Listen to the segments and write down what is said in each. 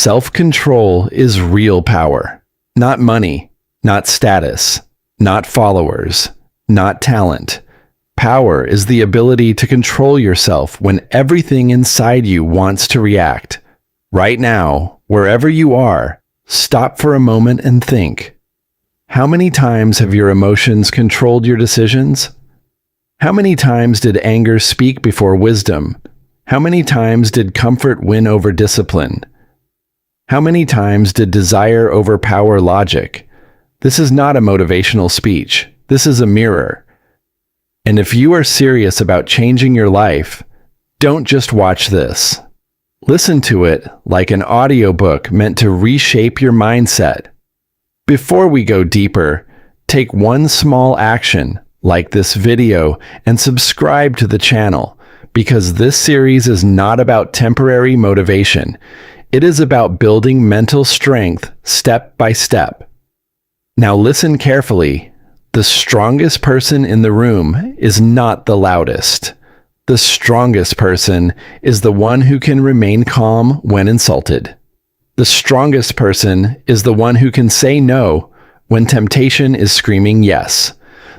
Self-control is real power. Not money, not status, not followers, not talent. Power is the ability to control yourself when everything inside you wants to react. Right now, wherever you are, stop for a moment and think. How many times have your emotions controlled your decisions? How many times did anger speak before wisdom? How many times did comfort win over discipline? How many times did desire overpower logic? This is not a motivational speech. This is a mirror. And if you are serious about changing your life, don't just watch this. Listen to it like an audiobook meant to reshape your mindset. Before we go deeper, take one small action, like this video, and subscribe to the channel, because this series is not about temporary motivation. It is about building mental strength step by step. Now listen carefully. The strongest person in the room is not the loudest. The strongest person is the one who can remain calm when insulted. The strongest person is the one who can say no when temptation is screaming yes.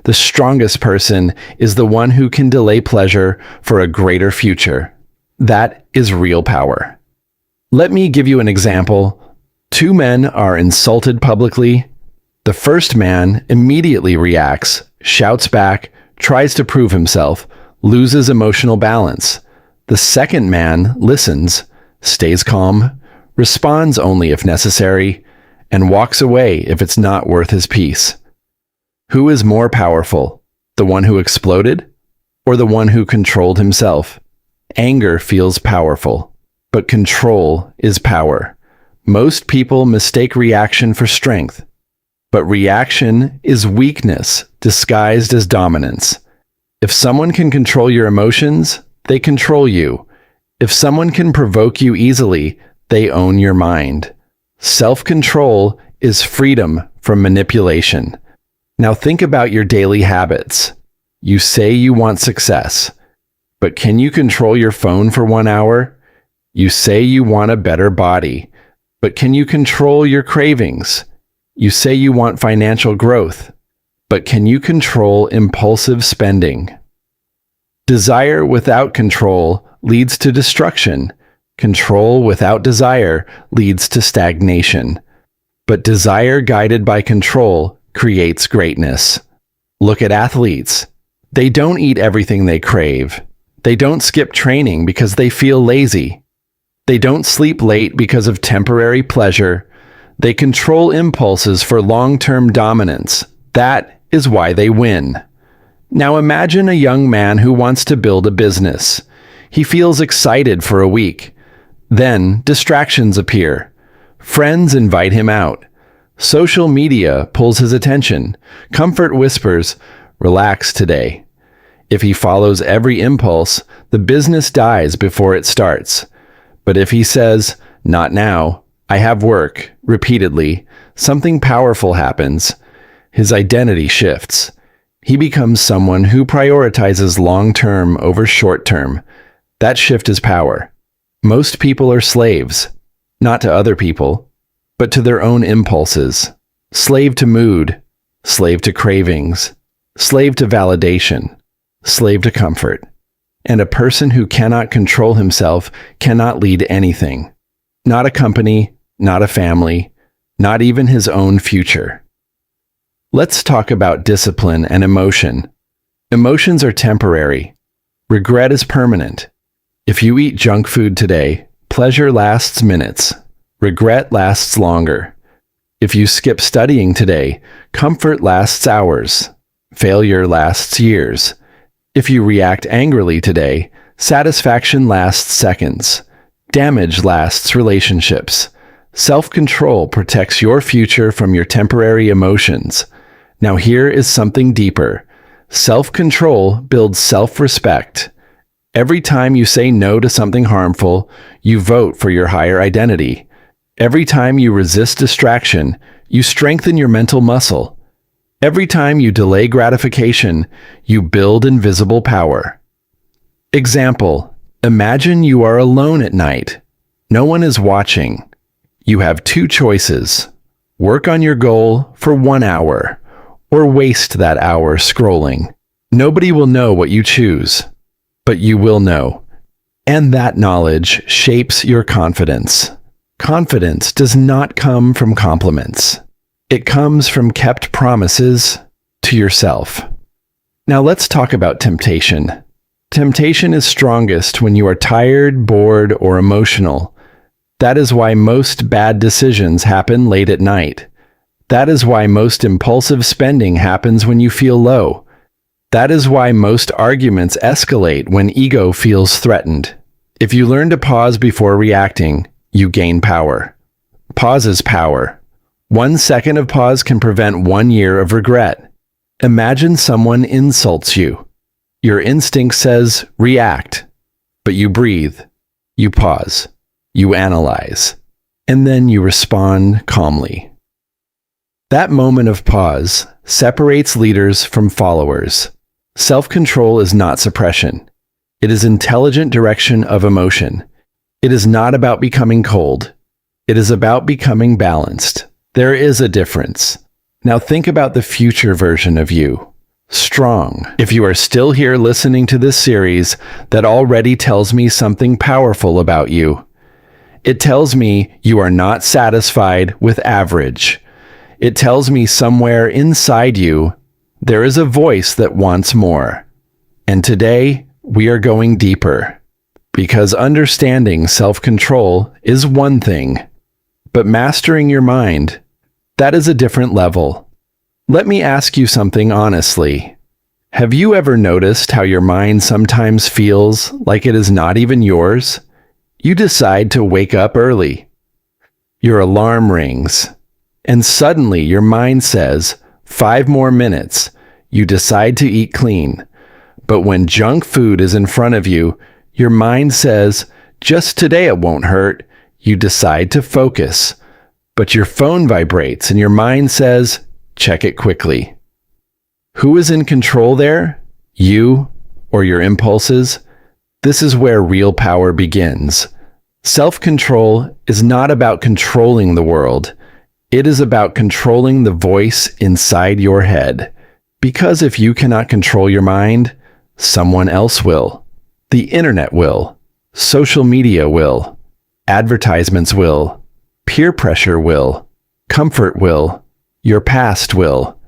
The strongest person is the one who can delay pleasure for a greater future. That is real power. Let me give you an example. Two men are insulted publicly. The first man immediately reacts, shouts back, tries to prove himself, loses emotional balance. The second man listens, stays calm, responds only if necessary, and walks away if it's not worth his peace. Who is more powerful, the one who exploded or the one who controlled himself? Anger feels powerful, but control is power. Most people mistake reaction for strength, but reaction is weakness disguised as dominance. If someone can control your emotions, they control you. If someone can provoke you easily, they own your mind. Self-control is freedom from manipulation. Now think about your daily habits. You say you want success, but can you control your phone for 1 hour? You say you want a better body, but can you control your cravings? You say you want financial growth, but can you control impulsive spending? Desire without control leads to destruction. Control without desire leads to stagnation. But desire guided by control creates greatness. Look at athletes. They don't eat everything they crave. They don't skip training because they feel lazy. They don't sleep late because of temporary pleasure. They control impulses for long-term dominance. That is why they win. Now imagine a young man who wants to build a business. He feels excited for a week. Then distractions appear. Friends invite him out. Social media pulls his attention. Comfort whispers, "Relax today." If he follows every impulse, the business dies before it starts. But if he says, "Not now, I have work," repeatedly, something powerful happens. His identity shifts. He becomes someone who prioritizes long-term over short-term. That shift is power. Most people are slaves, not to other people, but to their own impulses. Slave to mood, slave to cravings, slave to validation, slave to comfort. And a person who cannot control himself cannot lead anything. Not a company, not a family, not even his own future. Let's talk about discipline and emotion. Emotions are temporary. Regret is permanent. If you eat junk food today, pleasure lasts minutes. Regret lasts longer. If you skip studying today, comfort lasts hours. Failure lasts years. If you react angrily today, satisfaction lasts seconds. Damage lasts relationships. Self-control protects your future from your temporary emotions. Now here is something deeper. Self-control builds self-respect. Every time you say no to something harmful, you vote for your higher identity. Every time you resist distraction, you strengthen your mental muscle. Every time you delay gratification, you build invisible power. Example: imagine you are alone at night. No one is watching. You have two choices. Work on your goal for 1 hour, or waste that hour scrolling. Nobody will know what you choose, but you will know. And that knowledge shapes your confidence. Confidence does not come from compliments. It comes from kept promises to yourself. Now let's talk about temptation. Temptation is strongest when you are tired, bored, or emotional. That is why most bad decisions happen late at night. That is why most impulsive spending happens when you feel low. That is why most arguments escalate when ego feels threatened. If you learn to pause before reacting, you gain power. Pause is power. 1 second of pause can prevent 1 year of regret. Imagine someone insults you. Your instinct says react, but you breathe, you pause, you analyze, and then you respond calmly. That moment of pause separates leaders from followers. Self-control is not suppression. It is intelligent direction of emotion. It is not about becoming cold. It is about becoming balanced. There is a difference. Now think about the future version of you. Strong. If you are still here listening to this series, that already tells me something powerful about you. It tells me you are not satisfied with average. It tells me somewhere inside you, there is a voice that wants more. And today, we are going deeper. Because understanding self-control is one thing, but mastering your mind, that is a different level. Let me ask you something honestly. Have you ever noticed how your mind sometimes feels like it is not even yours? You decide to wake up early. Your alarm rings, and suddenly your mind says, 5 more minutes. You decide to eat clean. But when junk food is in front of you, your mind says, just today it won't hurt. You decide to focus. But your phone vibrates and your mind says, check it quickly. Who is in control there? You or your impulses? This is where real power begins. Self-control is not about controlling the world. It is about controlling the voice inside your head. Because if you cannot control your mind, someone else will. The internet will. Social media will. Advertisements will. Peer pressure will. Comfort will. Your past will.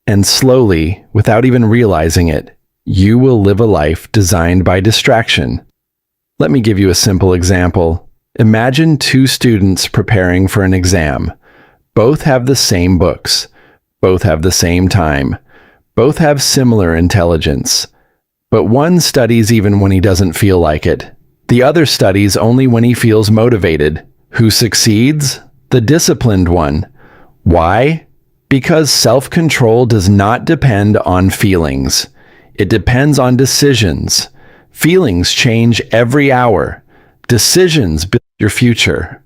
And slowly, without even realizing it, you will live a life designed by distraction. Let me give you a simple example. Imagine 2 students preparing for an exam. Both have the same books. Both have the same time. Both have similar intelligence. But one studies even when he doesn't feel like it. The other studies only when he feels motivated. Who succeeds? The disciplined one. Why? Because self-control does not depend on feelings. It depends on decisions. Feelings change every hour. Decisions build your future.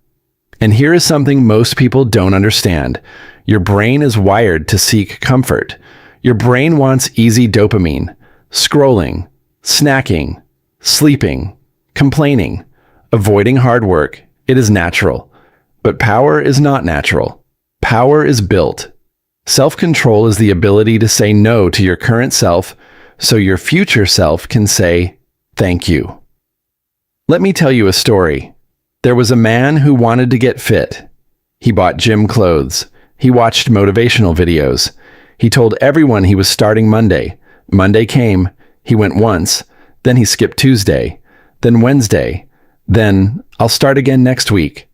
And here is something most people don't understand. Your brain is wired to seek comfort. Your brain wants easy dopamine, scrolling, snacking, sleeping, complaining, avoiding hard work. It is natural. But power is not natural. Power is built. Self-control is the ability to say no to your current self so your future self can say, thank you. Let me tell you a story. There was a man who wanted to get fit. He bought gym clothes. He watched motivational videos. He told everyone he was starting Monday. Monday came. He went once. Then he skipped Tuesday. Then Wednesday. Then, I'll start again next week.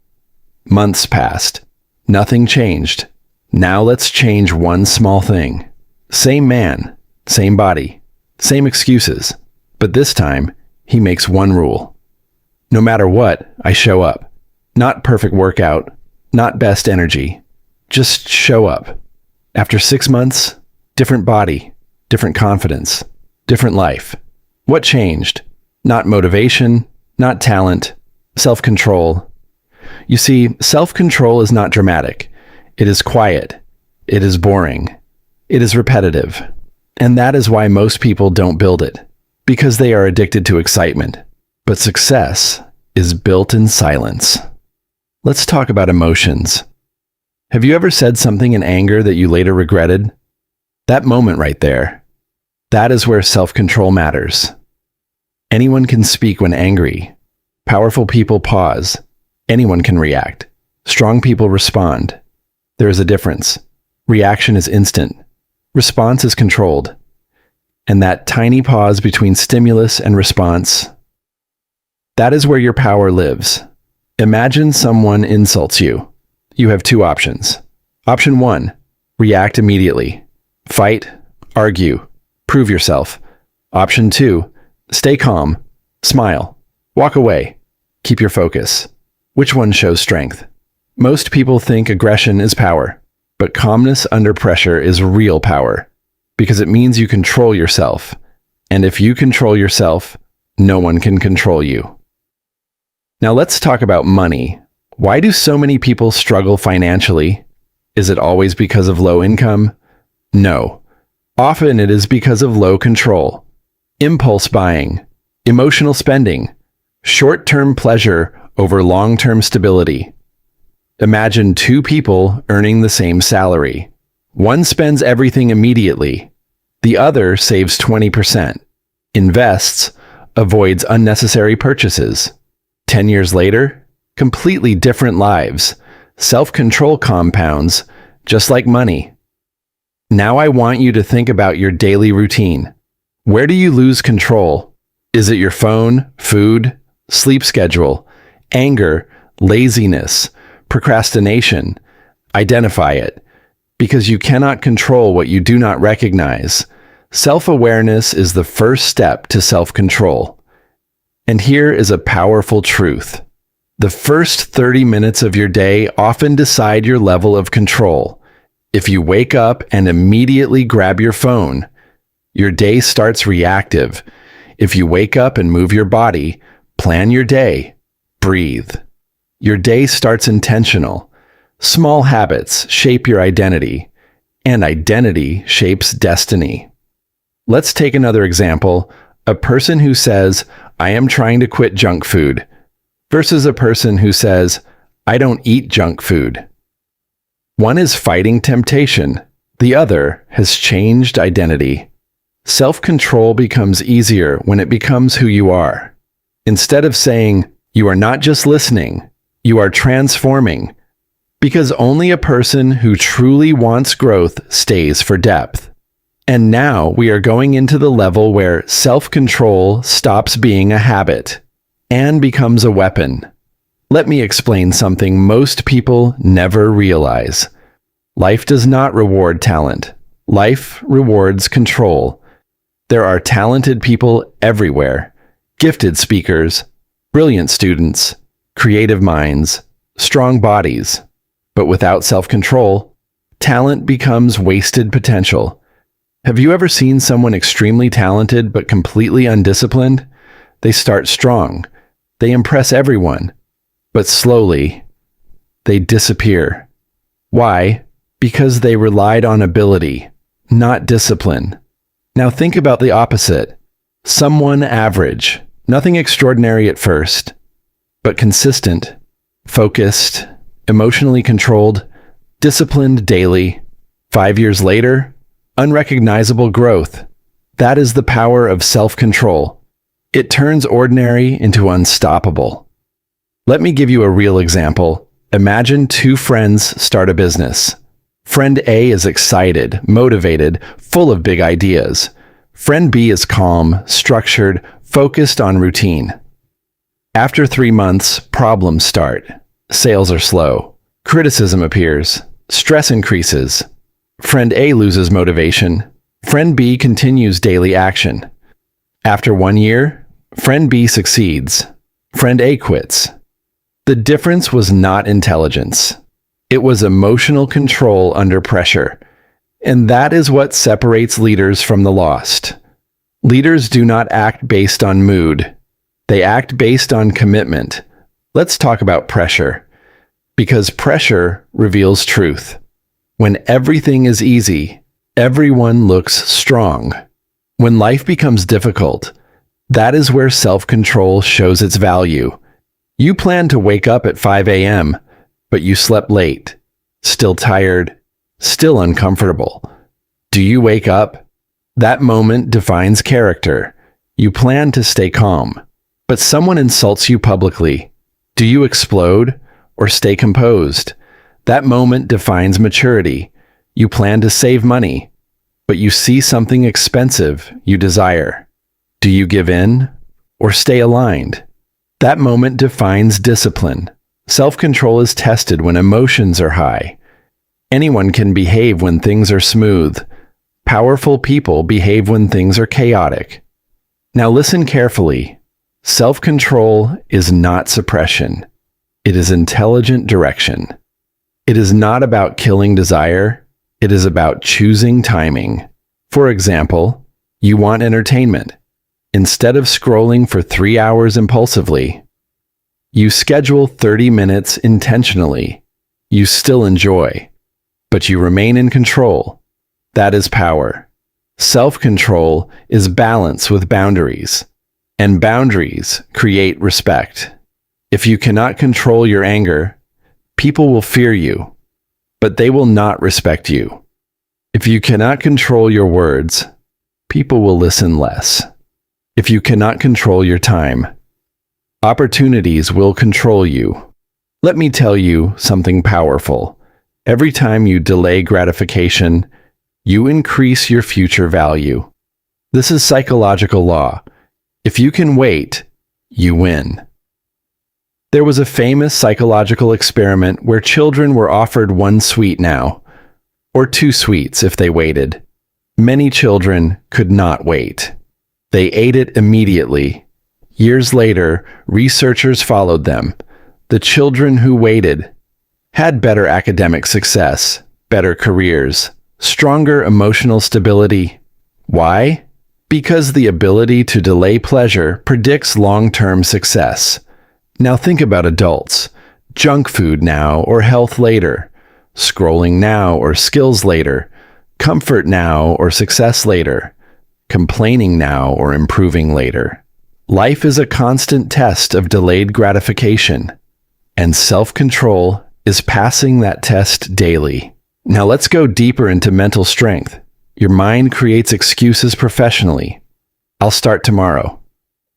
Months passed. Nothing changed. Now let's change one small thing. Same man, same body, same excuses. But this time, he makes one rule. No matter what, I show up. Not perfect workout, not best energy. Just show up. After 6 months, different body, different confidence, different life. What changed? Not motivation, not talent, self-control. You see, self-control is not dramatic. It is quiet. It is boring. It is repetitive. And that is why most people don't build it, because they are addicted to excitement. But success is built in silence. Let's talk about emotions. Have you ever said something in anger that you later regretted? That moment right there, that is where self-control matters. Anyone can speak when angry. Powerful people pause. Anyone can react. Strong people respond. There is a difference. Reaction is instant. Response is controlled. And that tiny pause between stimulus and response, that is where your power lives. Imagine someone insults you. You have two options. Option 1, react immediately. Fight, argue, prove yourself. Option 2, stay calm, smile, walk away, keep your focus. Which one shows strength? Most people think aggression is power, but calmness under pressure is real power, because it means you control yourself. And if you control yourself, no one can control you. Now let's talk about money. Why do so many people struggle financially? Is it always because of low income? No. Often it is because of low control. Impulse buying, emotional spending, short-term pleasure over long-term stability. Imagine two people earning the same salary. One spends everything immediately. The other saves 20%, invests, avoids unnecessary purchases. 10 years later, completely different lives. Self-control compounds, just like money. Now I want you to think about your daily routine. Where do you lose control? Is it your phone, food, sleep schedule, anger, laziness, procrastination? Identify it, because you cannot control what you do not recognize. Self-awareness is the first step to self-control. And here is a powerful truth. The first 30 minutes of your day often decide your level of control. If you wake up and immediately grab your phone, your day starts reactive. If you wake up and move your body, plan your day, breathe. Your day starts intentional. Small habits shape your identity, and identity shapes destiny. Let's take another example. A person who says, I am trying to quit junk food, versus a person who says, I don't eat junk food. One is fighting temptation. The other has changed identity. Self-control becomes easier when it becomes who you are. Instead of saying, you are not just listening, you are transforming, because only a person who truly wants growth stays for depth. And now we are going into the level where self-control stops being a habit and becomes a weapon. Let me explain something most people never realize. Life does not reward talent. Life rewards control. There are talented people everywhere, gifted speakers, brilliant students, creative minds, strong bodies. But without self-control, talent becomes wasted potential. Have you ever seen someone extremely talented but completely undisciplined? They start strong. They impress everyone. But slowly, they disappear. Why? Because they relied on ability, not discipline. Now think about the opposite. Someone average, nothing extraordinary at first, but consistent, focused, emotionally controlled, disciplined daily. 5 years later, unrecognizable growth. That is the power of self-control. It turns ordinary into unstoppable. Let me give you a real example. Imagine two friends start a business. Friend A is excited, motivated, full of big ideas. Friend B is calm, structured, focused on routine. After 3 months, problems start. Sales are slow. Criticism appears. Stress increases. Friend A loses motivation. Friend B continues daily action. After 1 year, Friend B succeeds. Friend A quits. The difference was not intelligence. It was emotional control under pressure. And that is what separates leaders from the lost. Leaders do not act based on mood. They act based on commitment. Let's talk about pressure. Because pressure reveals truth. When everything is easy, everyone looks strong. When life becomes difficult, that is where self-control shows its value. You plan to wake up at 5 a.m., but you slept late, still tired, still uncomfortable. Do you wake up? That moment defines character. You plan to stay calm, but someone insults you publicly. Do you explode or stay composed? That moment defines maturity. You plan to save money, but you see something expensive you desire. Do you give in or stay aligned? That moment defines discipline. Self-control is tested when emotions are high. Anyone can behave when things are smooth. Powerful people behave when things are chaotic. Now listen carefully. Self-control is not suppression. It is intelligent direction. It is not about killing desire. It is about choosing timing. For example, you want entertainment. Instead of scrolling for 3 hours impulsively, you schedule 30 minutes intentionally. You still enjoy, but you remain in control. That is power. Self-control is balance with boundaries, and boundaries create respect. If you cannot control your anger, people will fear you, but they will not respect you. If you cannot control your words, people will listen less. If you cannot control your time, opportunities will control you. Let me tell you something powerful. Every time you delay gratification, you increase your future value. This is psychological law. If you can wait, you win. There was a famous psychological experiment where children were offered 1 sweet now, or 2 sweets if they waited. Many children could not wait. They ate it immediately. Years later, researchers followed them. The children who waited had better academic success, better careers, stronger emotional stability. Why? Because the ability to delay pleasure predicts long-term success. Now think about adults. Junk food now or health later. Scrolling now or skills later. Comfort now or success later. Complaining now or improving later. Life is a constant test of delayed gratification, and self-control is passing that test daily. Now let's go deeper into mental strength. Your mind creates excuses professionally. I'll start tomorrow.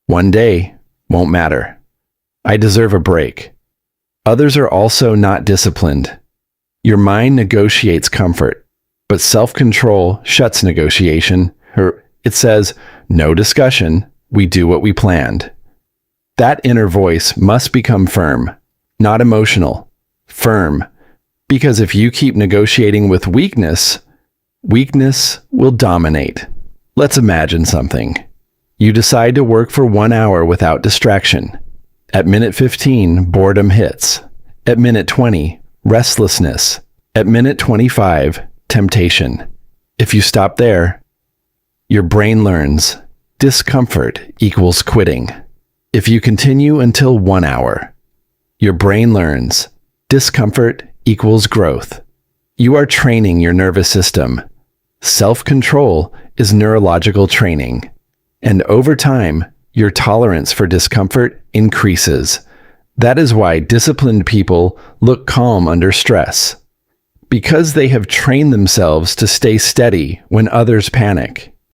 One day won't matter. I deserve a break. Others are also not disciplined. Your mind negotiates comfort, but self-control shuts negotiation. It says, no discussion, we do what we planned. That inner voice must become firm, not emotional. Firm, because if you keep negotiating with weakness, weakness will dominate. Let's imagine something. You decide to work for 1 hour without distraction. At minute 15, boredom hits. At minute 20, restlessness. At minute 25, temptation. If you stop there, your brain learns discomfort equals quitting. If you continue until 1 hour, your brain learns discomfort equals growth. You are training your nervous system. Self-control is neurological training. And over time, your tolerance for discomfort increases. That is why disciplined people look calm under stress. Because they have trained themselves to stay steady when others panic.